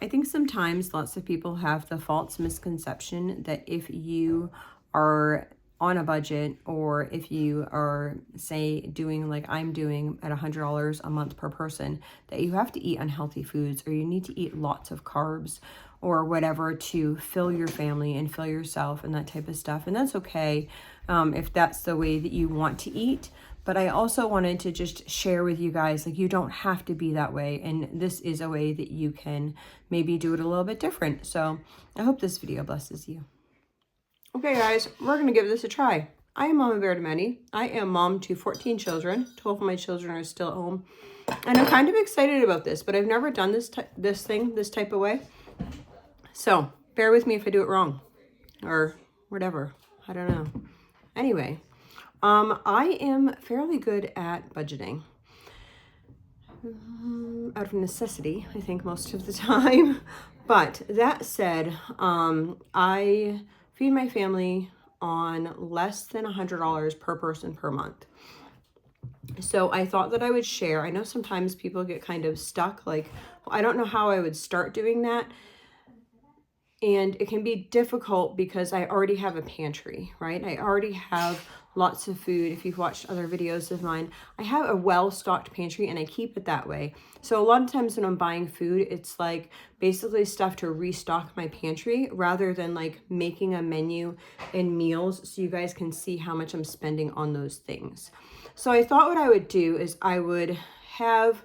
I think sometimes lots of people have the false misconception that if you are on a budget, or if you are, say, doing like I'm doing at $100 a month per person, that you have to eat unhealthy foods, or you need to eat lots of carbs or whatever to fill your family and fill yourself and that type of stuff. And that's okay, if that's the way that you want to eat. But I also wanted to just share with you guys, like, you don't have to be that way. And this is a way that you can maybe do it a little bit different. So I hope this video blesses you. Okay, guys, we're going to give this a try. I am Mama Bear Demeti. I am mom to 14 children. 12 of my children are still at home. And I'm kind of excited about this, but I've never done this type of way. So bear with me if I do it wrong or whatever. I don't know. Anyway, I am fairly good at budgeting. Out of necessity, I think, most of the time. But that said, I feed my family on less than $100 per person per month. So I thought that I would share. I know sometimes people get kind of stuck, like, well, I don't know how I would start doing that. And it can be difficult because I already have a pantry, right? I already have lots of food. If you've watched other videos of mine, I have a well-stocked pantry and I keep it that way. So a lot of times when I'm buying food, it's like basically stuff to restock my pantry rather than like making a menu and meals so you guys can see how much I'm spending on those things. So I thought what I would do is I would have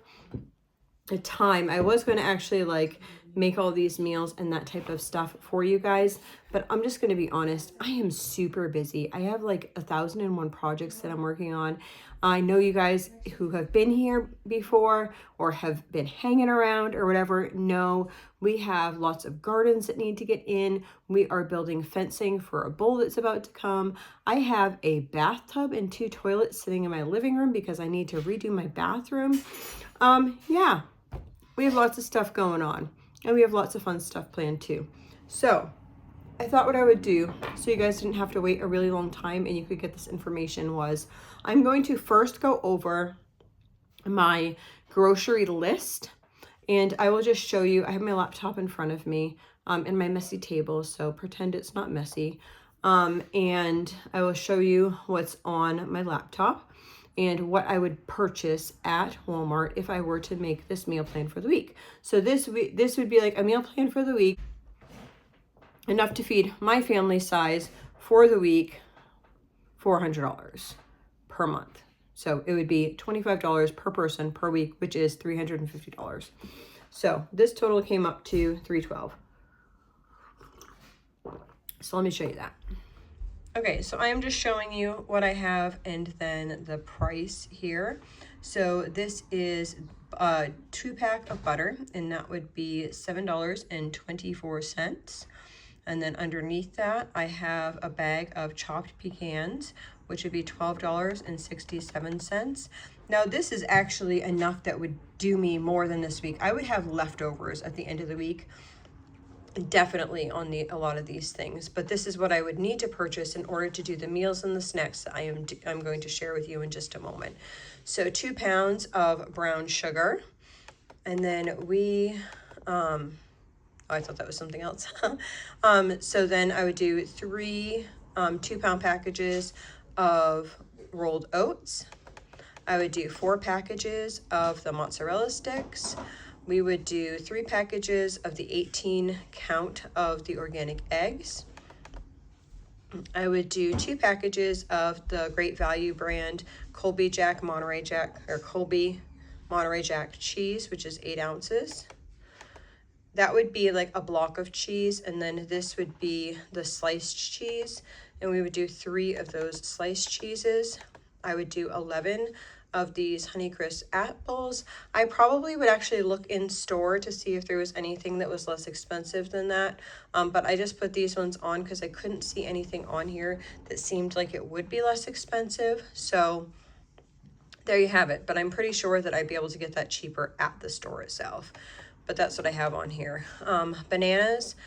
a time. I was going to actually like make all these meals and that type of stuff for you guys, but I'm just going to be honest, I am super busy. I have like 1,001 projects that I'm working on. I know you guys who have been here before or have been hanging around or whatever know we have lots of gardens that need to get in. We are building fencing for a bowl that's about to come. I have a bathtub and 2 toilets sitting in my living room because I need to redo my bathroom. Yeah, we have lots of stuff going on. And we have lots of fun stuff planned too. So I thought what I would do, so you guys didn't have to wait a really long time and you could get this information, was I'm going to first go over my grocery list. And I will just show you, I have my laptop in front of me and my messy table, so pretend it's not messy. And I will show you what's on my laptop and what I would purchase at Walmart if I were to make this meal plan for the week. So this would be like a meal plan for the week, enough to feed my family size for the week, $400 per month. So it would be $25 per person per week, which is $350. So this total came up to $312. So let me show you that. Okay, so I am just showing you what I have and then the price here. So this is a 2-pack of butter, and that would be $7.24. And then underneath that, I have a bag of chopped pecans, which would be $12.67. Now this is actually enough that would do me more than this week. I would have leftovers at the end of the week, definitely on a lot of these things, but this is what I would need to purchase in order to do the meals and the snacks that I'm going to share with you in just a moment. So 2 pounds of brown sugar, and then we oh, I thought that was something else. So then I would do 3 2-pound packages of rolled oats. I would do 4 packages of the mozzarella sticks. We would do 3 packages of the 18 count of the organic eggs. I would do 2 packages of the Great Value brand Colby Jack Monterey Jack, or Colby Monterey Jack cheese, which is 8 ounces. That would be like a block of cheese, and then this would be the sliced cheese, and we would do 3 of those sliced cheeses. I would do 11 of these Honeycrisp apples. I probably would actually look in store to see if there was anything that was less expensive than that, but I just put these ones on because I couldn't see anything on here that seemed like it would be less expensive. So there you have it, but I'm pretty sure that I'd be able to get that cheaper at the store itself. But that's what I have on here. Bananas,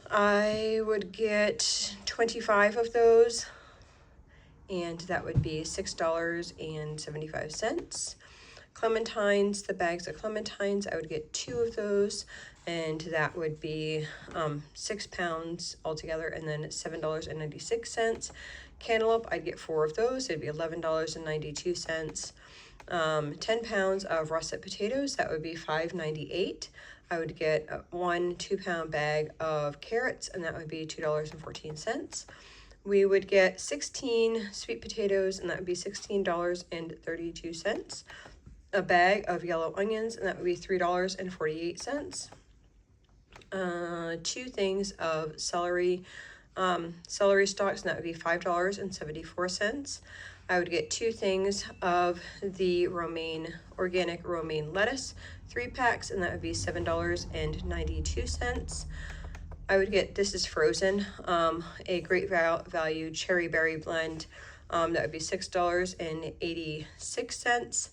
I would get 25 of those, and that would be $6.75. Clementines, the bags of clementines, I would get 2 of those, and that would be 6 pounds altogether, and then $7.96. Cantaloupe, I'd get 4 of those, it'd be $11.92. 10 pounds of russet potatoes, that would be $5.98. I would get 1 2-pound bag of carrots, and that would be $2.14. We would get 16 sweet potatoes, and that would be $16.32. A bag of yellow onions, and that would be $3.48. 2 things of celery stalks, and that would be $5.74. I would get 2 things of the organic romaine lettuce, 3 packs, and that would be $7.92. I would get, this is frozen, a Great Value cherry berry blend, that would be $6.86.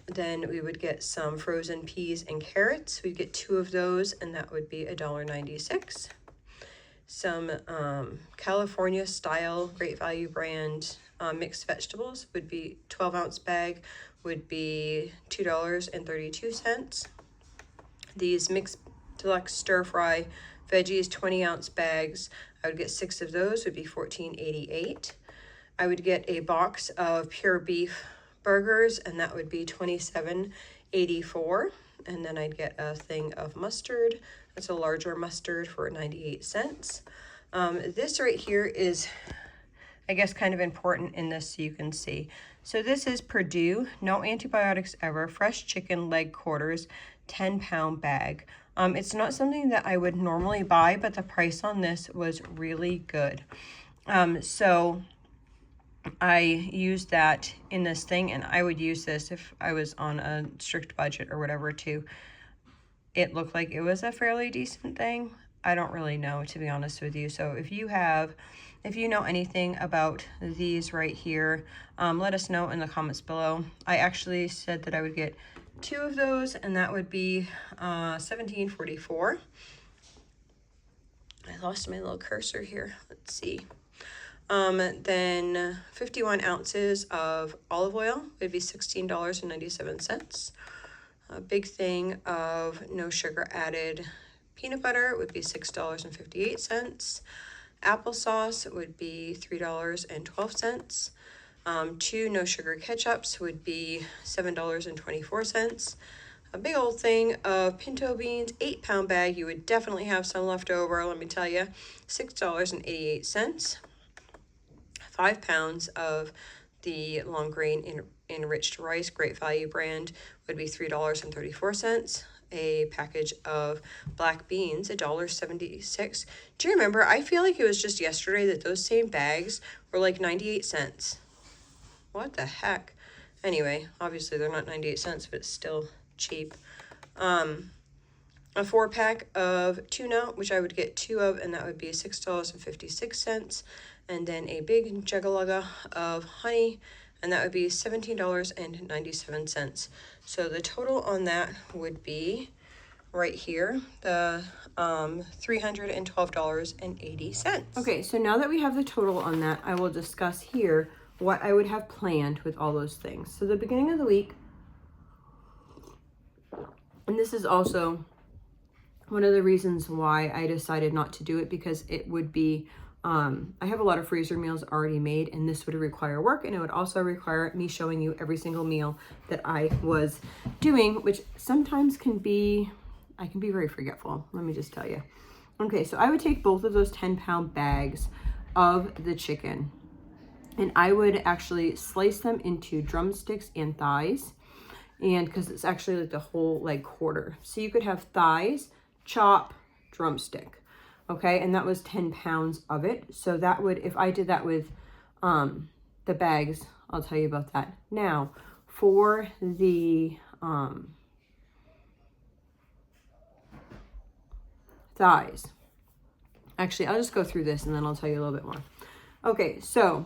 Then we would get some frozen peas and carrots. We'd get 2 of those, and that would be $1.96. Some California style Great Value brand mixed vegetables would be 12-ounce bag, would be $2.32. These mixed deluxe stir fry veggies 20-ounce bags, I would get 6 of those, would be $14.88. I would get a box of pure beef burgers, and that would be $27.84. And then I'd get a thing of mustard. That's a larger mustard for 98 cents. This right here is, I guess, kind of important in this so you can see. So this is Perdue, no antibiotics ever, fresh chicken leg quarters, 10-pound bag. It's not something that I would normally buy, but the price on this was really good. So I used that in this thing, and I would use this if I was on a strict budget or whatever too. It looked like it was a fairly decent thing. I don't really know, to be honest with you. So if you know anything about these right here, let us know in the comments below. I actually said that I would get 2 of those, and that would be $17.44. I lost my little cursor here. Let's see. Then 51 ounces of olive oil would be $16.97. A big thing of no sugar added peanut butter would be $6.58. Applesauce would be $3.12. 2 no sugar ketchups would be $7.24. A big old thing of pinto beans, 8-pound bag, you would definitely have some left over, let me tell you, $6.88. 5 pounds of the long grain enriched rice, Great Value brand, would be $3.34. A package of black beans, $1.76. Do you remember? I feel like it was just yesterday that those same bags were like 98 cents. What the heck? Anyway, obviously they're not 98 cents, but it's still cheap. A 4-pack of tuna, which I would get 2 of, and that would be $6.56. And then a big juggalugga of honey, and that would be $17.97. So the total on that would be right here, the $312.80. Okay, so now that we have the total on that, I will discuss here what I would have planned with all those things. So the beginning of the week, and this is also one of the reasons why I decided not to do it, because it would be, I have a lot of freezer meals already made, and this would require work, and it would also require me showing you every single meal that I was doing, which sometimes I can be very forgetful, let me just tell you. Okay, so I would take both of those 10-pound bags of the chicken, and I would actually slice them into drumsticks and thighs, and because it's actually like the whole like quarter. So you could have thighs, chop, drumstick. Okay, and that was 10 pounds of it. So that would, if I did that with the bags, I'll tell you about that. Now, for the thighs, actually, I'll just go through this and then I'll tell you a little bit more. Okay, so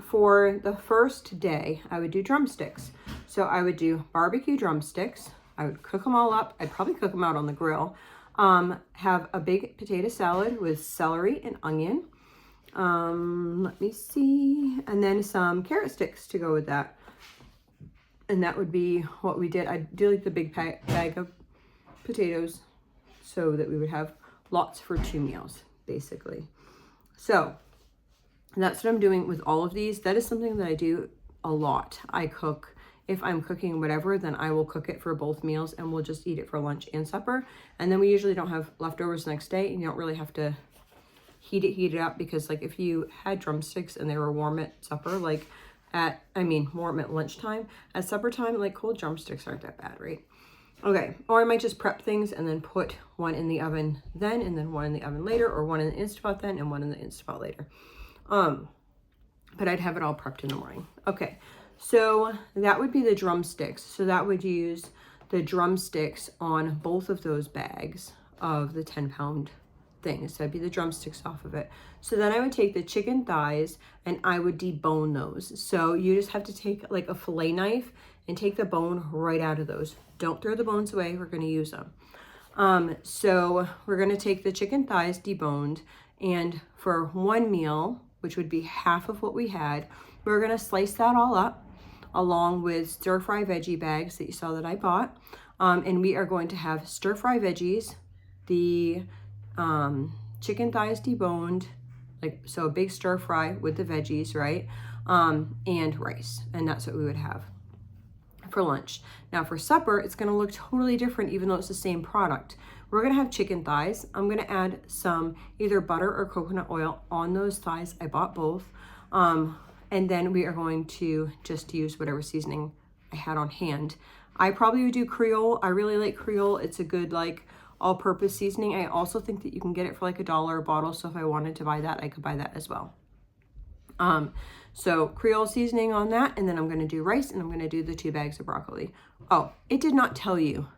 for the first day, I would do drumsticks. So I would do barbecue drumsticks. I would cook them all up. I'd probably cook them out on the grill. Have a big potato salad with celery and onion. Let me see. And then some carrot sticks to go with that. And that would be what we did. I do like the big bag of potatoes so that we would have lots for 2 meals, basically. So that's what I'm doing with all of these. That is something that I do a lot. I cook, if I'm cooking whatever, then I will cook it for both meals and we'll just eat it for lunch and supper. And then we usually don't have leftovers the next day, and you don't really have to heat it up, because like if you had drumsticks and they were warm at supper, like warm at lunchtime, at supper time, like cold drumsticks aren't that bad, right? Okay, or I might just prep things and then put one in the oven then, and then one in the oven later, or one in the Instant Pot then, and one in the Instant Pot later. But I'd have it all prepped in the morning. Okay, so that would be the drumsticks. So that would use the drumsticks on both of those bags of the 10-pound thing. So that'd be the drumsticks off of it. So then I would take the chicken thighs and I would debone those. So you just have to take like a fillet knife and take the bone right out of those. Don't throw the bones away, we're gonna use them. So we're gonna take the chicken thighs deboned, and for one meal, which would be half of what we had, we're gonna slice that all up along with stir-fry veggie bags that you saw that I bought. And we are going to have stir-fry veggies, the chicken thighs deboned, like so a big stir fry with the veggies, right? And rice, and that's what we would have for lunch. Now for supper, it's going to look totally different, even though it's the same product. We're going to have chicken thighs. I'm going to add some either butter or coconut oil on those thighs. I bought both. And then we are going to just use whatever seasoning I had on hand. I probably would do Creole. I really like Creole. It's a good like all-purpose seasoning. I also think that you can get it for like $1 a bottle. So if I wanted to buy that, I could buy that as well. So Creole seasoning on that, and then I'm going to do rice, and I'm going to do the 2 bags of broccoli. Oh, it did not tell you.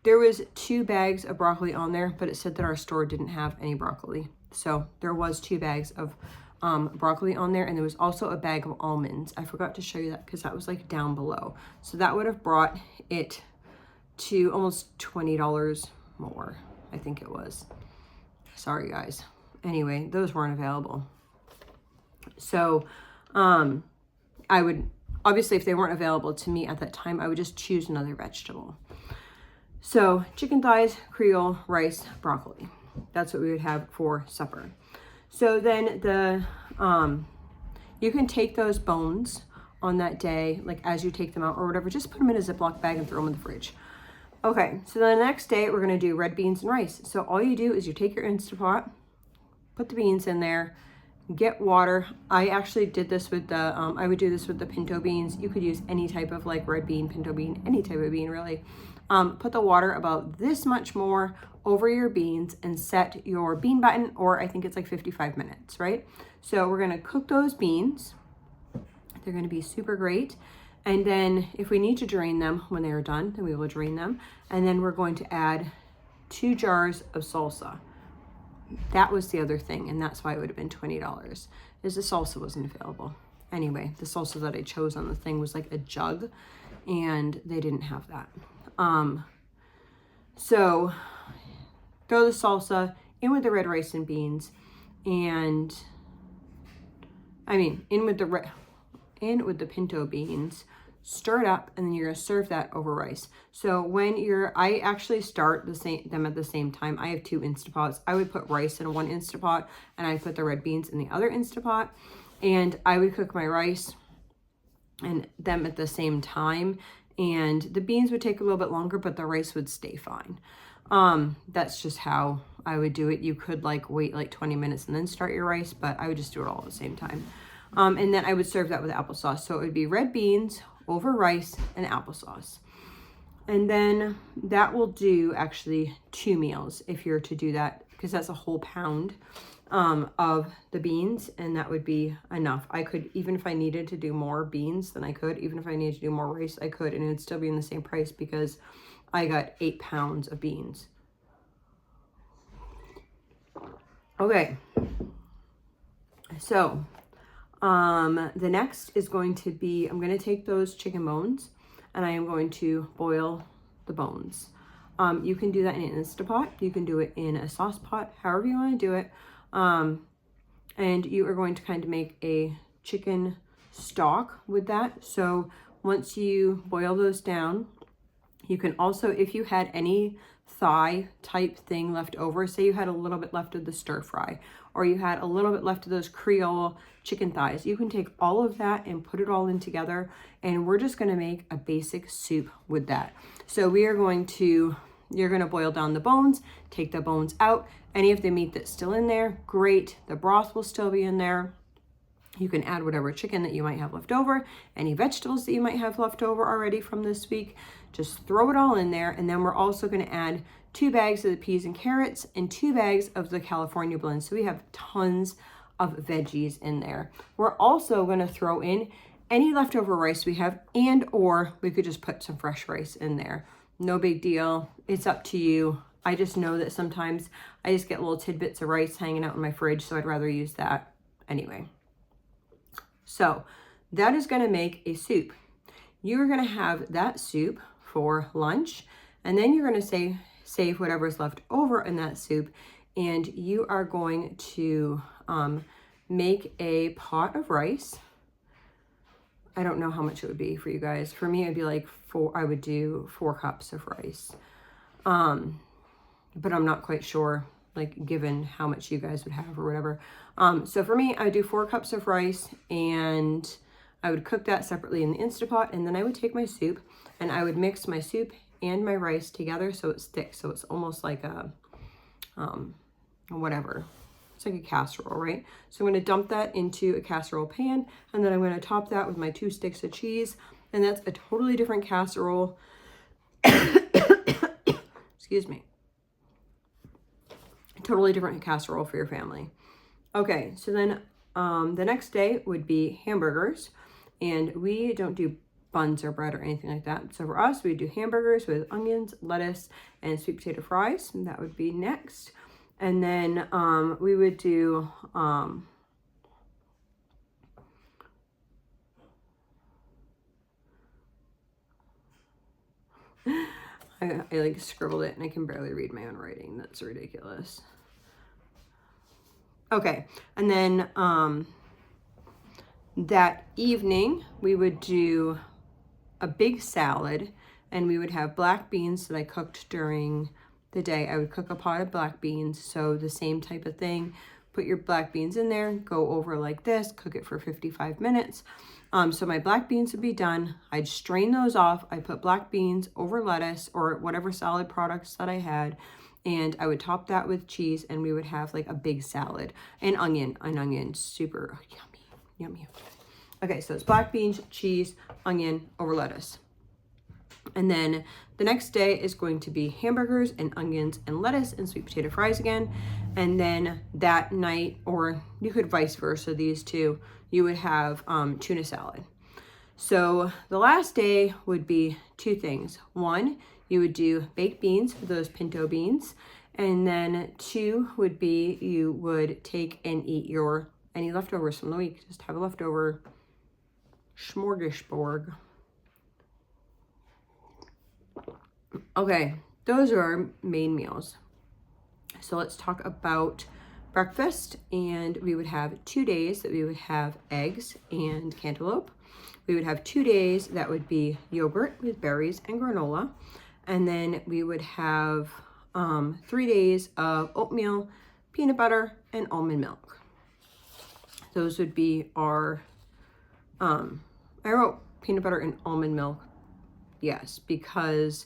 There was 2 bags of broccoli on there, but it said that our store didn't have any broccoli. So there was 2 bags of broccoli on there, and there was also a bag of almonds. I forgot to show you that because that was like down below. So that would have brought it to almost $20 more, I think it was. Sorry guys. Anyway, those weren't available. So I would, obviously if they weren't available to me at that time, I would just choose another vegetable. So chicken thighs, Creole, rice, broccoli. That's what we would have for supper. So then you can take those bones on that day, like as you take them out or whatever, just put them in a Ziploc bag and throw them in the fridge. Okay, so the next day we're gonna do red beans and rice. So all you do is you take your Instant Pot, put the beans in there, get water. I actually did this with the, I would do this with the pinto beans. You could use any type of like red bean, pinto bean, any type of bean really. Put the water about this much more over your beans and set your bean button, or I think it's like 55 minutes, right? So we're gonna cook those beans. They're gonna be super great. And then if we need to drain them when they are done, then we will drain them. And then we're going to add 2 jars of salsa. That was the other thing, and that's why it would have been $20, is the salsa wasn't available. Anyway, the salsa that I chose on the thing was like a jug, and they didn't have that. So throw the salsa in with the red rice and beans, and in with the pinto beans, stir it up, and then you're gonna serve that over rice. So when I actually start them at the same time. I have 2 Instant Pots. I would put rice in one Instant Pot, and I put the red beans in the other Instant Pot, and I would cook my rice and them at the same time. And the beans would take a little bit longer, but the rice would stay fine. That's just how I would do it. You could like wait like 20 minutes and then start your rice, but I would just do it all at the same time. And then I would serve that with applesauce. So it would be red beans over rice and applesauce. And then that will do actually 2 meals if you're to do that, because that's a whole pound of the beans, and that would be enough. I could, even if I needed to do more beans, then I could. Even if I needed to do more rice, I could, and it would still be in the same price because I got 8 pounds of beans. Okay, so the next is going to be, I'm going to take those chicken bones and I am going to boil the bones. You can do that in an Instant Pot. You can do it in a sauce pot, however you want to do it. And you are going to kind of make a chicken stock with that. So once you boil those down, you can also, if you had any thigh type thing left over, say you had a little bit left of the stir fry, or you had a little bit left of those Creole chicken thighs, you can take all of that and put it all in together, and we're just gonna make a basic soup with that. So we are going to, you're gonna boil down the bones, take the bones out, any of the meat that's still in there, great, the broth will still be in there. You can add whatever chicken that you might have left over, any vegetables that you might have left over already from this week, just throw it all in there. And then we're also gonna add 2 bags of the peas and carrots and 2 bags of the California blend. So we have tons of veggies in there. We're also gonna throw in any leftover rice we have, and or we could just put some fresh rice in there. No big deal, it's up to you. I just know that sometimes I just get little tidbits of rice hanging out in my fridge, so I'd rather use that anyway. So that is gonna make a soup. You're gonna have that soup for lunch, and then you're gonna save whatever's left over in that soup, and you are going to make a pot of rice. I don't know how much it would be for you guys. For me, it'd be like I would do 4 cups of rice. But I'm not quite sure, like given how much you guys would have or whatever. So for me, I would do 4 cups of rice, and I would cook that separately in the Instapot, and then I would take my soup and I would mix my soup and my rice together so it's thick. So it's almost like a, whatever. It's like a casserole, right? So I'm gonna dump that into a casserole pan, and then I'm gonna top that with my 2 sticks of cheese, and that's a totally different casserole. Excuse me. Totally different casserole for your family. Okay, so then the next day would be hamburgers, and we don't do buns or bread or anything like that. So for us, we do hamburgers with onions, lettuce, and sweet potato fries, and that would be next. And then we would do I like scribbled it and I can barely read my own writing. That's ridiculous. Okay, and then that evening we would do a big salad, and we would have black beans that I cooked during the day. I would cook a pot of black beans, so the same type of thing. Put your black beans in there, go over like this, cook it for 55 minutes. So my black beans would be done. I'd strain those off. I put black beans over lettuce or whatever salad products that I had, and I would top that with cheese, and we would have like a big salad. And onion, super yummy, yummy. Okay, so it's black beans, cheese, onion over lettuce. And then the next day is going to be hamburgers and onions and lettuce and sweet potato fries again. And then that night, or you could vice versa, these two, you would have tuna salad. So the last day would be 2 things. 1, you would do baked beans for those pinto beans. And then 2 would be you would take and eat your any leftovers from the week. Just have a leftover smorgasbord. Okay, those are our main meals. So let's talk about breakfast. And we would have 2 days that we would have eggs and cantaloupe. We would have 2 days that would be yogurt with berries and granola. And then we would have 3 days of oatmeal, peanut butter, and almond milk. Those would be our, I wrote peanut butter and almond milk, yes, because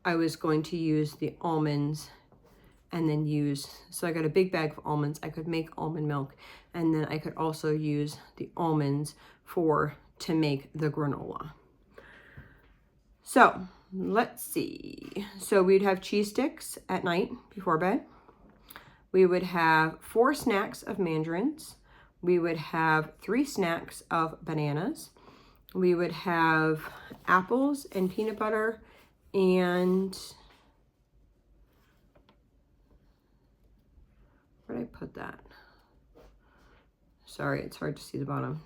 I was going to use the almonds and then so I got a big bag of almonds. I could make almond milk, and then I could also use the almonds to make the granola. So let's see. So we'd have cheese sticks at night before bed. We would have 4 snacks of mandarins. We would have 3 snacks of bananas. We would have apples and peanut butter, and where did I put that? Sorry, it's hard to see the bottom.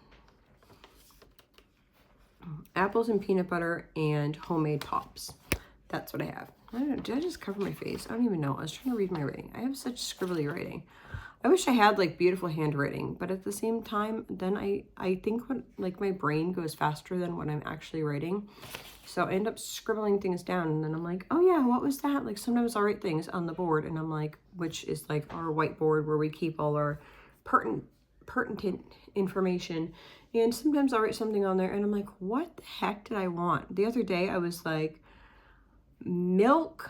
Apples and peanut butter and homemade pops. That's what I have. I don't know, did I just cover my face? I don't even know. I was trying to read my writing. I have such scribbly writing. I wish I had like beautiful handwriting, but at the same time, then I think what, like my brain goes faster than what I'm actually writing. So I end up scribbling things down, and then I'm like, oh yeah, what was that? Like sometimes I'll write things on the board, and I'm like, which is like our whiteboard where we keep all our pertinent information. And sometimes I'll write something on there and I'm like, what the heck did I want? The other day I was like, milk,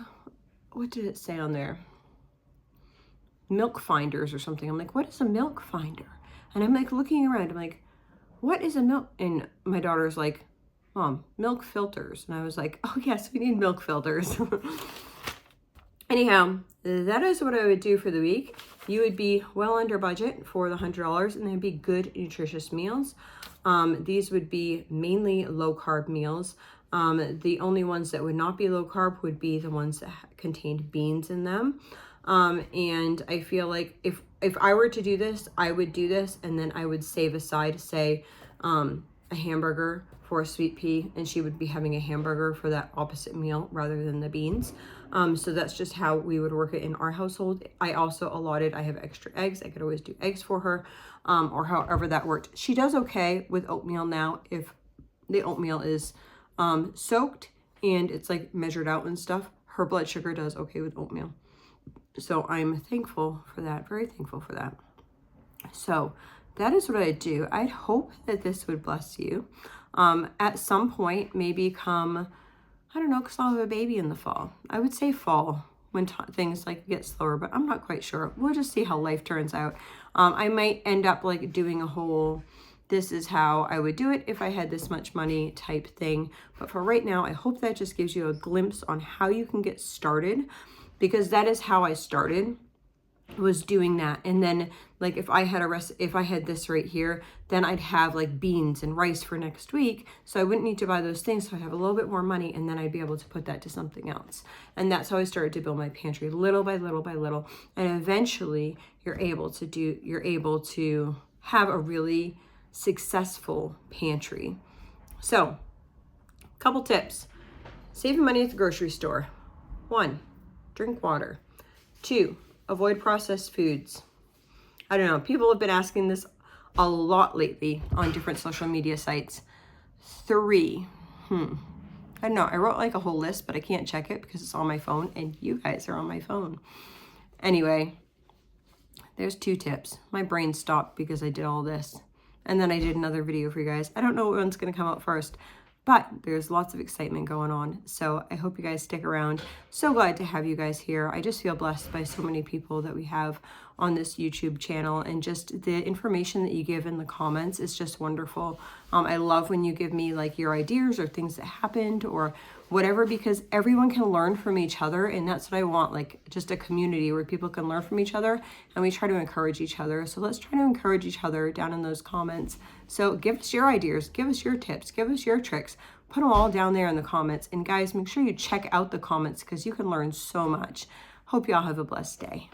what did it say on there? Milk finders or something. I'm like, what is a milk finder? And I'm like looking around, I'm like, what is a milk? And my daughter's like, Mom, milk filters. And I was like, oh yes, we need milk filters. Anyhow, that is what I would do for the week. You would be well under budget for the $100, and they'd be good, nutritious meals. These would be mainly low carb meals. The only ones that would not be low carb would be the ones that contained beans in them. And I feel like if I were to do this, I would do this, and then I would save aside, say, a hamburger for a sweet pea, and she would be having a hamburger for that opposite meal rather than the beans. So that's just how we would work it in our household. I also allotted, I have extra eggs. I could always do eggs for her, or however that worked. She does okay with oatmeal now if the oatmeal is soaked and it's like measured out and stuff. Her blood sugar does okay with oatmeal. So I'm thankful for that, very thankful for that. So that is what I do. I hope that this would bless you. At some point, maybe come, I don't know, because I'll have a baby in the fall. I would say fall when things like get slower, but I'm not quite sure. We'll just see how life turns out. I might end up like doing a whole, this is how I would do it if I had this much money type thing. But for right now, I hope that just gives you a glimpse on how you can get started, because that is how I started, was doing that. And then like if I had if I had this right here, then I'd have like beans and rice for next week, so I wouldn't need to buy those things, so I'd have a little bit more money, and then I'd be able to put that to something else. And that's how I started to build my pantry, little by little by little, and eventually you're able to have a really successful pantry. So a couple tips. Saving money at the grocery store. 1, drink water. 2, avoid processed foods. I don't know, people have been asking this a lot lately on different social media sites. 3, I don't know, I wrote like a whole list, but I can't check it because it's on my phone, and you guys are on my phone. Anyway, there's 2 tips. My brain stopped because I did all this, and then I did another video for you guys. I don't know what one's gonna come out first, but there's lots of excitement going on. So I hope you guys stick around. So glad to have you guys here. I just feel blessed by so many people that we have on this YouTube channel, and just the information that you give in the comments is just wonderful. I love when you give me like your ideas or things that happened or whatever, because everyone can learn from each other, and that's what I want, like just a community where people can learn from each other and we try to encourage each other. So let's try to encourage each other down in those comments. So give us your ideas, give us your tips, give us your tricks, put them all down there in the comments. And guys, make sure you check out the comments because you can learn so much. Hope y'all have a blessed day.